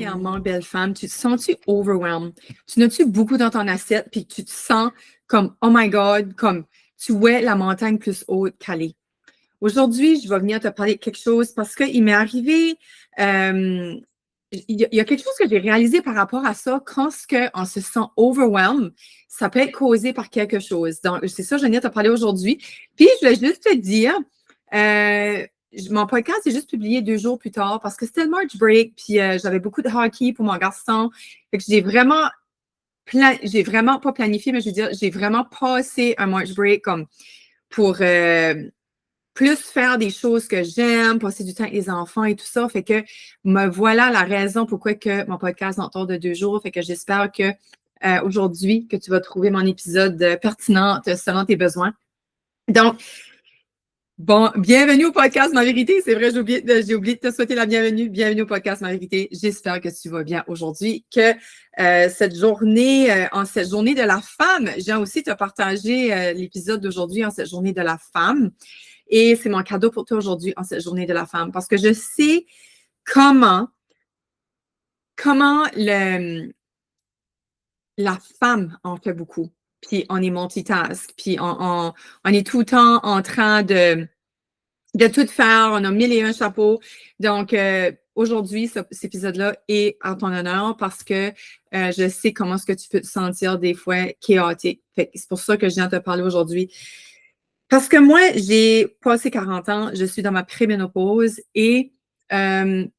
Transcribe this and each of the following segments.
Premièrement, belle femme, tu te sens-tu overwhelmed? Tu n'as-tu beaucoup dans ton assiette puis que tu te sens comme, oh my God, comme tu es la montagne plus haute qu'elle. Aujourd'hui, je vais venir te parler de quelque chose parce qu'il m'est arrivé, il y a quelque chose que j'ai réalisé par rapport à ça. Quand on se sent overwhelmed, ça peut être causé par quelque chose. Donc, c'est ça, je viens te parler aujourd'hui. Puis, je voulais juste te dire, mon podcast est juste publié 2 jours plus tard parce que c'était le March break, puis j'avais beaucoup de hockey pour mon garçon. Fait que j'ai vraiment pas planifié, mais je veux dire, j'ai vraiment passé un March break comme pour plus faire des choses que j'aime, passer du temps avec les enfants et tout ça. Fait que me voilà la raison pourquoi que mon podcast est autour de 2 jours. Fait que j'espère que aujourd'hui, que tu vas trouver mon épisode pertinent selon tes besoins. Donc, bon, bienvenue au podcast Ma Vérité. C'est vrai, j'ai oublié de te souhaiter la bienvenue. Bienvenue au podcast Ma Vérité. J'espère que tu vas bien aujourd'hui, que cette journée de la femme, j'ai aussi te partager l'épisode d'aujourd'hui en cette journée de la femme. Et c'est mon cadeau pour toi aujourd'hui en cette journée de la femme parce que je sais comment la femme en fait beaucoup. Puis on est multitask, puis on est tout le temps en train de tout faire. On a 1001 chapeaux. Donc, aujourd'hui, cet épisode-là est en ton honneur parce que je sais comment est-ce que tu peux te sentir des fois chaotique. Fait que c'est pour ça que je viens te parler aujourd'hui. Parce que moi, j'ai passé 40 ans, je suis dans ma préménopause et je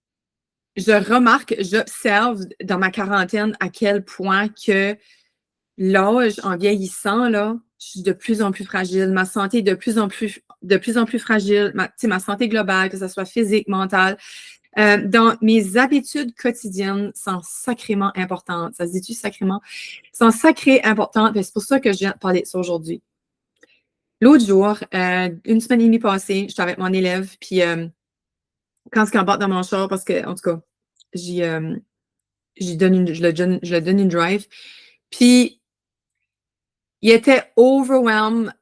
remarque, j'observe dans ma quarantaine à quel point que l'âge, en vieillissant, là, je suis de plus en plus fragile. Ma santé est de plus en plus fragile. Ma santé globale, que ce soit physique, mentale. Donc, mes habitudes quotidiennes sont sacrément importantes. Ça se dit-tu sacrément? Sont sacrées importantes. C'est pour ça que je viens de parler de ça aujourd'hui. L'autre jour, une semaine et demie passée, j'étais avec mon élève, puis quand il embarque dans mon char, parce que, en tout cas, je le donne une drive, puis il était overwhelmed.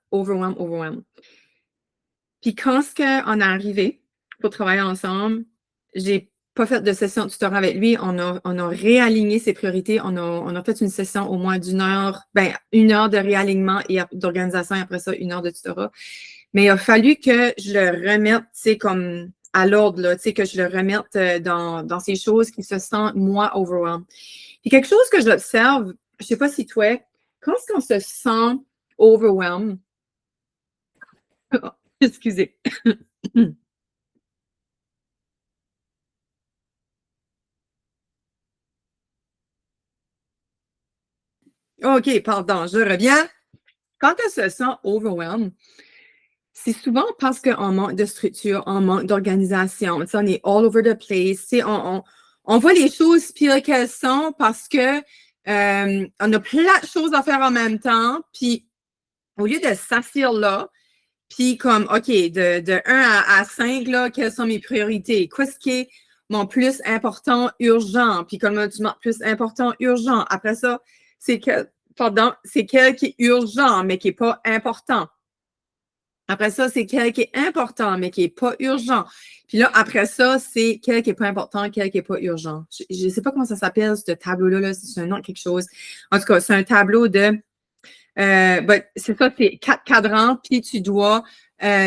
Puis quand on est arrivé pour travailler ensemble, j'ai pas fait de session de tutorat avec lui. On a réaligné ses priorités. On a fait une session au moins d'1 heure, 1 heure de réalignement et d'organisation et après ça, 1 heure de tutorat. Mais il a fallu que je le remette, tu sais, comme à l'ordre, là, tu sais, que je le remette dans ces choses qui se sentent, moi, overwhelmed. Puis quelque chose que j'observe, je sais pas si toi, quand est-ce qu'on se sent overwhelmed, excusez. OK, pardon, je reviens. Quand on se sent overwhelmed, c'est souvent parce qu'on manque de structure, on manque d'organisation. On est all over the place. On voit les choses pires qu'elles sont parce que on a plein de choses à faire en même temps. Puis, au lieu de s'asseoir là, puis comme, OK, de 1 à 5, là, quelles sont mes priorités? Qu'est-ce qui est mon plus important, urgent? Puis comme tu marques plus important, urgent. Après ça, c'est quel qui est urgent, mais qui n'est pas important. Après ça, c'est quel qui est important, mais qui n'est pas urgent. Puis là, après ça, c'est quel qui n'est pas important, quel qui n'est pas urgent. Je ne sais pas comment ça s'appelle, ce tableau-là, là, c'est un nom de quelque chose. En tout cas, c'est un tableau de... c'est ça, c'est 4 cadrans, puis tu dois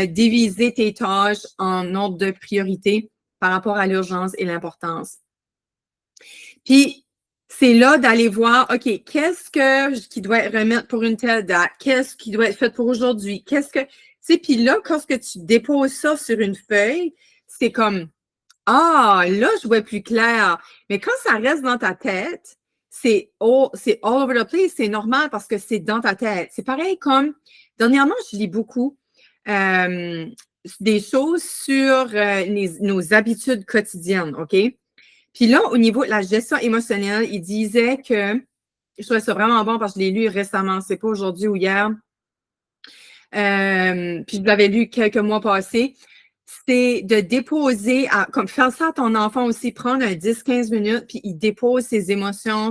diviser tes tâches en ordre de priorité par rapport à l'urgence et l'importance. Puis, c'est là d'aller voir, OK, qu'est-ce qui doit être remis pour une telle date? Qu'est-ce qui doit être fait pour aujourd'hui? Puis là, quand tu déposes ça sur une feuille, c'est comme, ah, là, je vois plus clair. Mais quand ça reste dans ta tête, c'est all over the place, c'est normal parce que c'est dans ta tête. C'est pareil comme, dernièrement, je lis beaucoup des choses sur nos habitudes quotidiennes, OK? Puis là, au niveau de la gestion émotionnelle, il disait que, je trouvais ça vraiment bon parce que je l'ai lu récemment, c'est pas aujourd'hui ou hier, puis je l'avais lu quelques mois passés, c'est de déposer, comme faire ça à ton enfant aussi, prendre un 10-15 minutes, puis il dépose ses émotions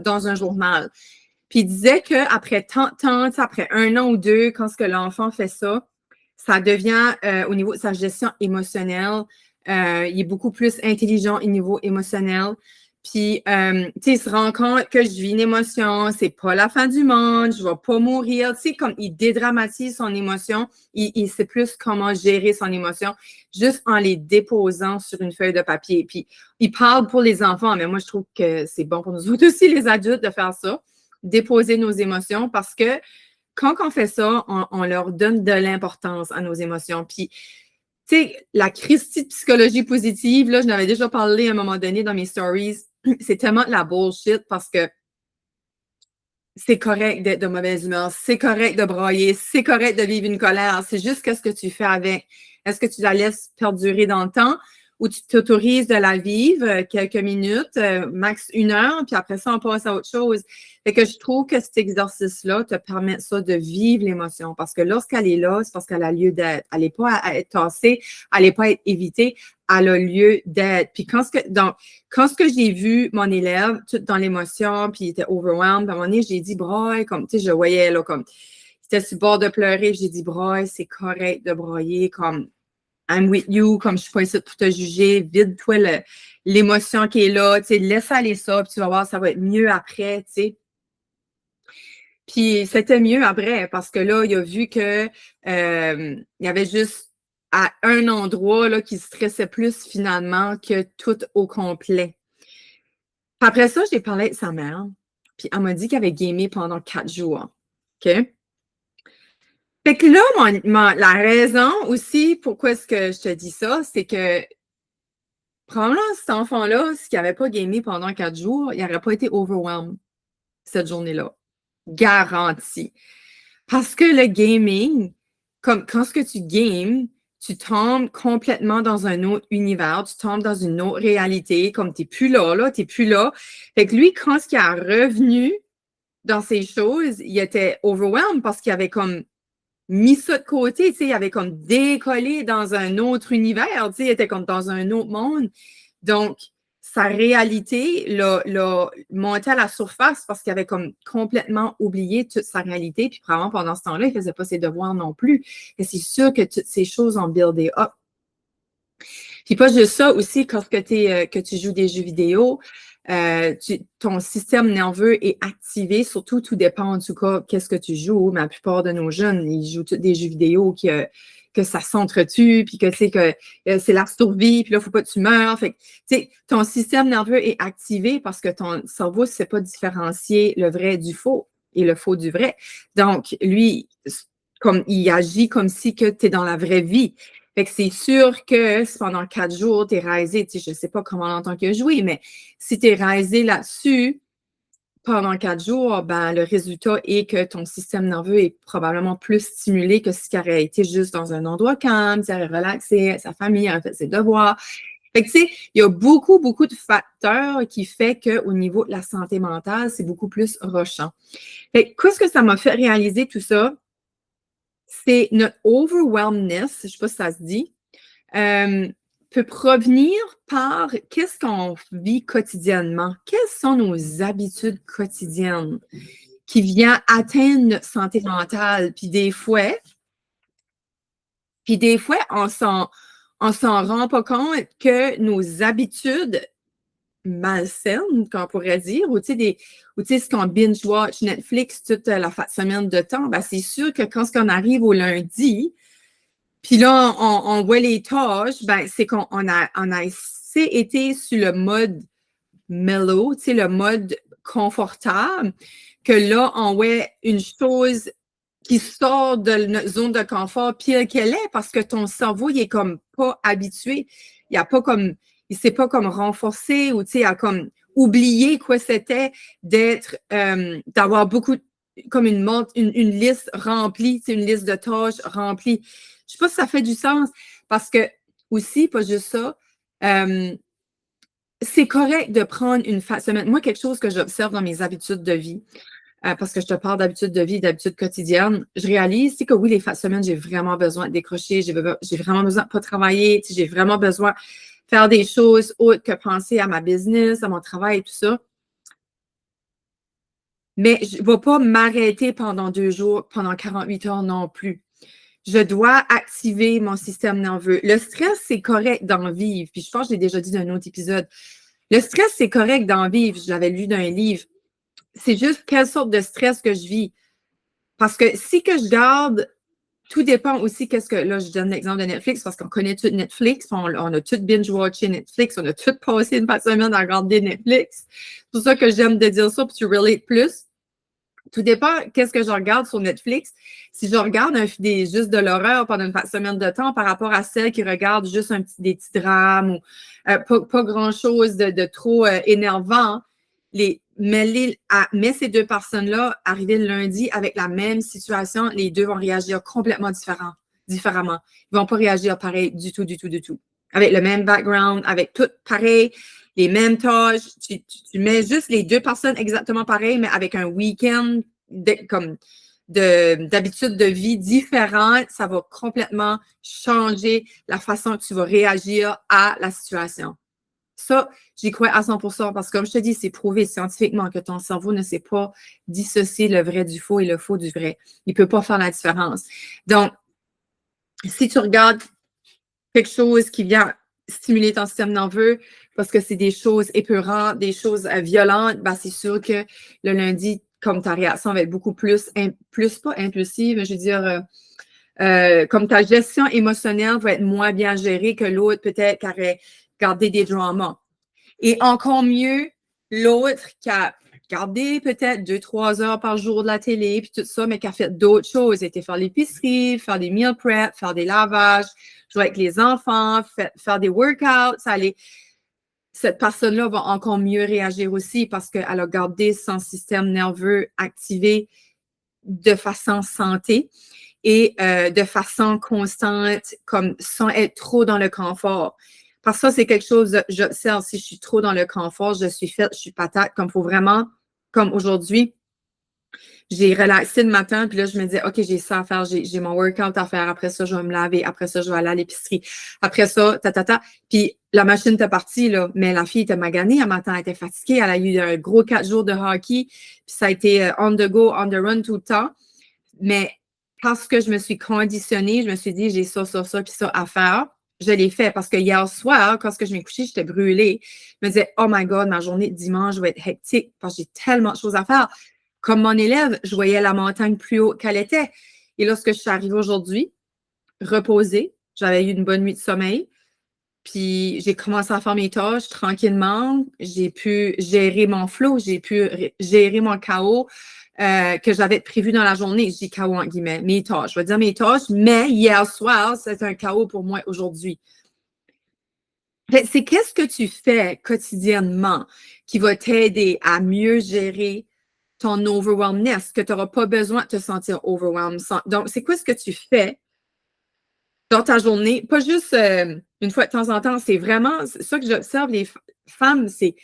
dans un journal. Puis il disait qu'après tant de temps, après 1 an ou 2, quand ce que l'enfant fait ça, ça devient, au niveau de sa gestion émotionnelle, il est beaucoup plus intelligent au niveau émotionnel. Puis, tu sais, il se rend compte que je vis une émotion, c'est pas la fin du monde, je vais pas mourir. Tu sais, comme il dédramatise son émotion, il sait plus comment gérer son émotion juste en les déposant sur une feuille de papier. Puis, il parle pour les enfants, mais moi, je trouve que c'est bon pour nous autres aussi, les adultes, de faire ça, déposer nos émotions parce que quand on fait ça, on leur donne de l'importance à nos émotions. Puis, tu sais, la Christie de psychologie positive, là, je n'avais déjà parlé à un moment donné dans mes stories, c'est tellement de la bullshit parce que c'est correct d'être de mauvaise humeur, c'est correct de brailler, c'est correct de vivre une colère. C'est juste qu'est-ce que tu fais avec. Est-ce que tu la laisses perdurer dans le temps ou tu t'autorises de la vivre quelques minutes, max 1 heure, puis après ça, on passe à autre chose. Fait que je trouve que cet exercice-là te permet ça de vivre l'émotion parce que lorsqu'elle est là, c'est parce qu'elle a lieu d'être. Elle n'est pas à être tassée, elle n'est pas à être évitée, elle a lieu d'être. Puis quand ce que j'ai vu mon élève, tout dans l'émotion, puis il était overwhelmed, à un moment donné, j'ai dit, broye, comme, tu sais, je voyais, là, comme, c'était sur le bord de pleurer, j'ai dit, broye, c'est correct de broyer, comme, I'm with you, comme je suis pas ici pour te juger, vide-toi l'émotion qui est là, tu sais, laisse aller ça, puis tu vas voir, ça va être mieux après, tu sais. Puis c'était mieux après, parce que là, il a vu que il y avait juste à un endroit là, qui stressait plus finalement que tout au complet. Après ça, j'ai parlé avec sa mère, puis elle m'a dit qu'elle avait gamé pendant 4 jours. OK? Fait que là, la raison aussi pourquoi est-ce que je te dis ça, c'est que probablement cet enfant-là, s'il n'avait pas gamé pendant 4 jours, il n'aurait pas été overwhelmed cette journée-là. Garantie. Parce que le gaming, comme quand ce que tu games, tu tombes complètement dans un autre univers, tu tombes dans une autre réalité, comme tu n'es plus là, tu n'es plus là. Fait que lui, quand ce qui est revenu dans ces choses, il était overwhelmed parce qu'il avait comme mis ça de côté, tu sais, il avait comme décollé dans un autre univers, tu sais, il était comme dans un autre monde. Donc, sa réalité l'a monté à la surface parce qu'il avait comme complètement oublié toute sa réalité. Puis probablement pendant ce temps-là, il ne faisait pas ses devoirs non plus. Et c'est sûr que toutes ces choses ont buildé up. Puis pas juste ça aussi, quand que tu joues des jeux vidéo, ton système nerveux est activé, surtout, tout dépend en tout cas qu'est-ce que tu joues. Mais la plupart de nos jeunes, ils jouent tous des jeux vidéo que ça s'entretue, puis que c'est la survie, puis là, il ne faut pas que tu meurs. Fait que, ton système nerveux est activé parce que ton cerveau ne sait pas différencier le vrai du faux et le faux du vrai. Donc, lui, comme il agit comme si tu es dans la vraie vie. Fait que c'est sûr que si pendant 4 jours, tu es réalisé, tu sais, je ne sais pas comment longtemps qu'il a joué, mais si tu es réalisé là-dessus pendant 4 jours, ben, le résultat est que ton système nerveux est probablement plus stimulé que si tu aurait été juste dans un endroit calme, tu aurais relaxé, sa famille aurait fait ses devoirs. Fait que, tu sais, il y a beaucoup, beaucoup de facteurs qui font qu'au niveau de la santé mentale, c'est beaucoup plus rushant. Fait que, qu'est-ce que ça m'a fait réaliser tout ça? C'est notre overwhelmness, je ne sais pas si ça se dit, peut provenir par qu'est-ce qu'on vit quotidiennement, quelles sont nos habitudes quotidiennes qui viennent atteindre notre santé mentale. Puis des fois, on s'en rend pas compte que nos habitudes malsaines, qu'on pourrait dire, ou tu sais, ce qu'on binge-watch Netflix toute la semaine de temps, ben c'est sûr que quand on arrive au lundi, puis là, on voit les tâches, ben, c'est qu'on a été sur le mode mellow, tu sais, le mode confortable, que là, on voit une chose qui sort de notre zone de confort pire qu'elle est parce que ton cerveau, il est comme pas habitué. Il s'est pas comme renforcé ou, tu sais, a comme oublié quoi c'était d'avoir beaucoup, comme une liste remplie, tu sais, une liste de tâches remplie. Je sais pas si ça fait du sens parce que aussi, pas juste ça, c'est correct de prendre une semaine. Moi, quelque chose que j'observe dans mes habitudes de vie, parce que je te parle d'habitudes de vie, d'habitudes quotidiennes, je réalise que oui, les fins de semaine, j'ai vraiment besoin de décrocher, j'ai vraiment besoin de ne pas travailler, j'ai vraiment besoin de faire des choses autres que penser à ma business, à mon travail et tout ça. Mais je ne vais pas m'arrêter pendant 2 jours, pendant 48 heures non plus. Je dois activer mon système nerveux. Le stress, c'est correct d'en vivre. Puis je pense que je l'ai déjà dit dans un autre épisode. Le stress, c'est correct d'en vivre. Je l'avais lu dans un livre. C'est juste quelle sorte de stress que je vis. Parce que si que je garde, tout dépend aussi qu'est-ce que, là, je donne l'exemple de Netflix parce qu'on connaît tout Netflix, on a tout binge-watché Netflix, on a tout passé une semaine à regarder Netflix. C'est pour ça que j'aime de dire ça, puis tu relate plus. Tout dépend qu'est-ce que je regarde sur Netflix. Si je regarde juste de l'horreur pendant une semaine de temps par rapport à celle qui regarde juste des petits drames ou pas grand-chose de trop énervant, mais ces deux personnes-là, arrivées le lundi avec la même situation, les deux vont réagir complètement différemment. Ils ne vont pas réagir pareil du tout. Avec le même background, avec tout pareil, les mêmes tâches. Tu mets juste les deux personnes exactement pareilles, mais avec un week-end d'habitude de vie différente, ça va complètement changer la façon que tu vas réagir à la situation. Ça, j'y crois à 100% parce que, comme je te dis, c'est prouvé scientifiquement que ton cerveau ne sait pas dissocier le vrai du faux et le faux du vrai. Il ne peut pas faire la différence. Donc, si tu regardes quelque chose qui vient stimuler ton système nerveux parce que c'est des choses épeurantes, des choses violentes, ben c'est sûr que le lundi, comme ta réaction va être beaucoup plus pas impulsive, mais je veux dire, comme ta gestion émotionnelle va être moins bien gérée que l'autre, peut-être qui aurait gardé des dramas. Et encore mieux, l'autre qui a gardé peut-être 2-3 heures par jour de la télé, puis tout ça, mais qui a fait d'autres choses. Était faire l'épicerie, faire des meal prep, faire des lavages, jouer avec les enfants, faire des workouts. Cette personne-là va encore mieux réagir aussi parce qu'elle a gardé son système nerveux activé de façon santé et de façon constante, comme sans être trop dans le confort. Parce que ça, c'est quelque chose, j'observe, si je suis trop dans le confort, je suis patate, comme il faut vraiment, comme aujourd'hui, j'ai relaxé le matin, puis là, je me disais, OK, j'ai ça à faire, j'ai mon workout à faire, après ça, je vais me laver, après ça, je vais aller à l'épicerie, après ça, Puis la machine était partie, là, mais la fille était maganée un matin, elle était fatiguée, elle a eu un gros 4 jours de hockey, puis ça a été on the go, on the run tout le temps. Mais parce que je me suis conditionnée, je me suis dit, j'ai ça, puis ça à faire. Je l'ai fait parce que hier soir, quand je m'ai couchée, j'étais brûlée. Je me disais, oh my God, ma journée de dimanche va être hectique parce que j'ai tellement de choses à faire. Comme mon élève, je voyais la montagne plus haut qu'elle était. Et lorsque je suis arrivée aujourd'hui, reposée, j'avais eu une bonne nuit de sommeil, puis j'ai commencé à faire mes tâches tranquillement. J'ai pu gérer mon flow, j'ai pu gérer mon chaos que j'avais prévu dans la journée. Je dis chaos en guillemets, mes tâches. Je vais dire mes tâches, mais hier soir, c'est un chaos pour moi aujourd'hui. C'est qu'est-ce que tu fais quotidiennement qui va t'aider à mieux gérer ton overwhelmness, que tu n'auras pas besoin de te sentir overwhelmed. Donc, c'est quoi ce que tu fais dans ta journée? Pas juste une fois de temps en temps, c'est vraiment ça que j'observe les femmes, c'est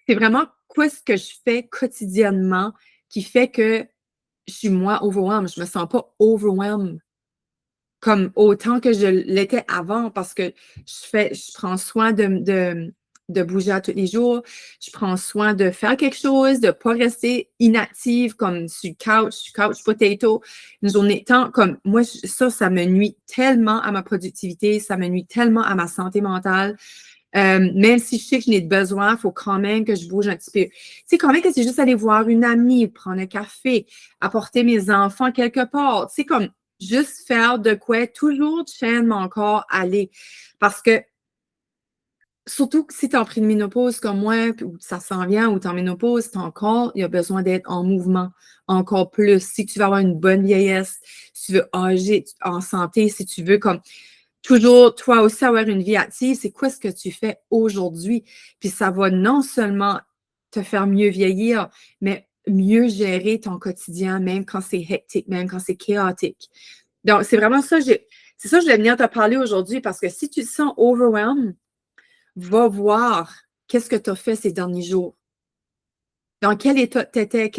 vraiment quoi ce que je fais quotidiennement qui fait que je suis moins overwhelmed. Je me sens pas overwhelmed comme autant que je l'étais avant parce que je prends soin de bouger à tous les jours. Je prends soin de faire quelque chose, de ne pas rester inactive comme sur couch potato, une journée de temps. Comme moi, ça me nuit tellement à ma productivité, ça me nuit tellement à ma santé mentale. Même si je sais que je n'ai besoin, il faut quand même que je bouge un petit peu. Tu sais, quand même que c'est juste aller voir une amie, prendre un café, apporter mes enfants quelque part. Tu sais, comme juste faire de quoi, toujours chaîne mon corps aller. Parce que, surtout que si tu es en préménopause comme moi, ou ça s'en vient, ou tu es en ménopause, ton corps, il a besoin d'être en mouvement encore plus. Si tu veux avoir une bonne vieillesse, si tu veux âger en santé, si tu veux comme toujours, toi aussi, avoir une vie active, c'est quoi ce que tu fais aujourd'hui? Puis ça va non seulement te faire mieux vieillir, mais mieux gérer ton quotidien, même quand c'est hectique, même quand c'est chaotique. Donc, c'est vraiment ça, c'est ça que je voulais venir te parler aujourd'hui parce que si tu te sens overwhelmed, va voir qu'est-ce que tu as fait ces derniers jours. Dans quel état tu étais?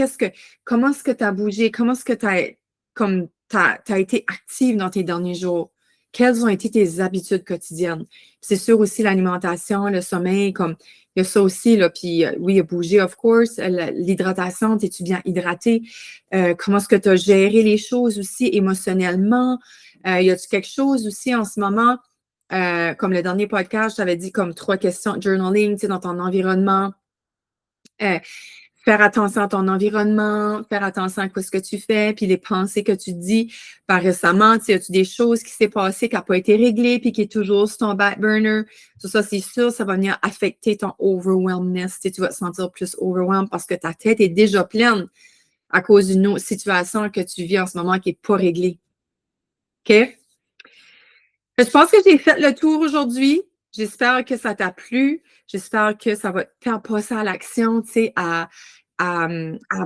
Comment est-ce que tu as bougé? Comment est-ce que tu as été active dans tes derniers jours? Quelles ont été tes habitudes quotidiennes? C'est sûr aussi l'alimentation, le sommeil, comme il y a ça aussi, là, puis oui, il y a bougé, of course. L'hydratation, es-tu bien hydraté? Comment est-ce que tu as géré les choses aussi émotionnellement? Y a-tu quelque chose aussi en ce moment comme le dernier podcast, je t'avais dit comme 3 questions journaling, tu sais, dans ton environnement. Faire attention à ton environnement, faire attention à ce que tu fais, puis les pensées que tu dis. Par récemment, tu sais, as-tu des choses qui s'est passées qui n'ont pas été réglées, puis qui est toujours sur ton back burner? Tout ça, c'est sûr, ça va venir affecter ton overwhelmness. Tu sais, tu vas te sentir plus overwhelmed parce que ta tête est déjà pleine à cause d'une autre situation que tu vis en ce moment qui n'est pas réglée. OK? Je pense que j'ai fait le tour aujourd'hui. J'espère que ça t'a plu. J'espère que ça va te faire passer à l'action, tu sais, à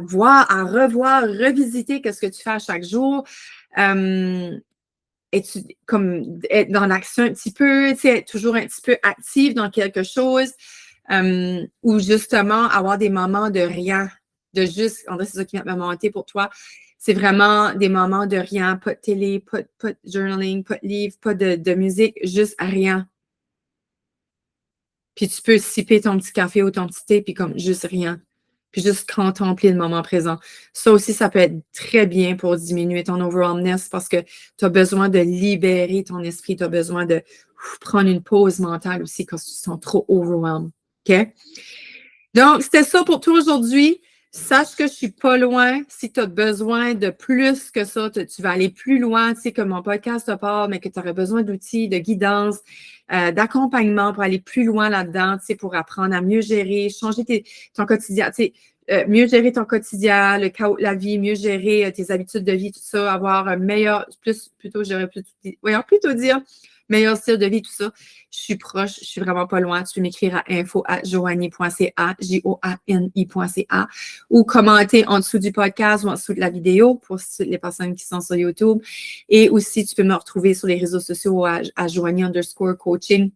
voir, à revoir, revisiter ce que tu fais à chaque jour. Comme être dans l'action un petit peu, tu sais, être toujours un petit peu active dans quelque chose. Ou justement avoir des moments de rien, de juste, en vrai, c'est ça qui vient de me monter pour toi. C'est vraiment des moments de rien, pas de télé, pas de journaling, pas de livre, pas de musique, juste rien. Puis tu peux siper ton petit café ou ton petit thé, puis comme juste rien. Puis juste contempler le moment présent. Ça aussi, ça peut être très bien pour diminuer ton overwhelmness parce que tu as besoin de libérer ton esprit, tu as besoin de prendre une pause mentale aussi quand tu te sens trop overwhelmed. OK? Donc, c'était ça pour toi aujourd'hui. Sache que je suis pas loin. Si tu as besoin de plus que ça, tu vas aller plus loin, tu sais, que mon podcast te parle, mais que tu aurais besoin d'outils, de guidance, d'accompagnement pour aller plus loin là-dedans, tu sais, pour apprendre à mieux gérer, changer ton quotidien, tu sais, mieux gérer ton quotidien, le chaos de la vie, mieux gérer tes habitudes de vie, tout ça, avoir un meilleur, plutôt dire, meilleur style de vie, tout ça. Je suis proche, je suis vraiment pas loin. Tu peux m'écrire à info@joanie.ca, joani.ca, ou commenter en dessous du podcast ou en dessous de la vidéo pour les personnes qui sont sur YouTube. Et aussi, tu peux me retrouver sur les réseaux sociaux à Joanie_coaching.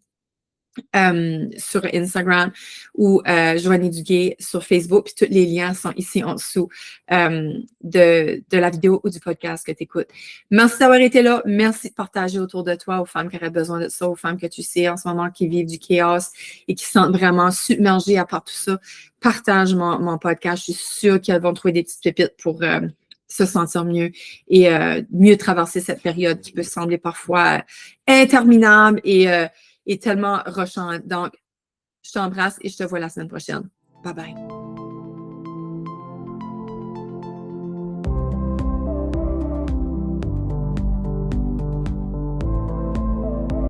Sur Instagram ou Joanie Duguay sur Facebook. Puis tous les liens sont ici en dessous de la vidéo ou du podcast que tu écoutes. Merci d'avoir été là. Merci de partager autour de toi aux femmes qui auraient besoin de ça, aux femmes que tu sais en ce moment qui vivent du chaos et qui se sentent vraiment submergées à part tout ça. Partage mon podcast. Je suis sûre qu'elles vont trouver des petites pépites pour se sentir mieux et mieux traverser cette période qui peut sembler parfois interminable et tellement rushant. Donc, je t'embrasse et je te vois la semaine prochaine. Bye bye.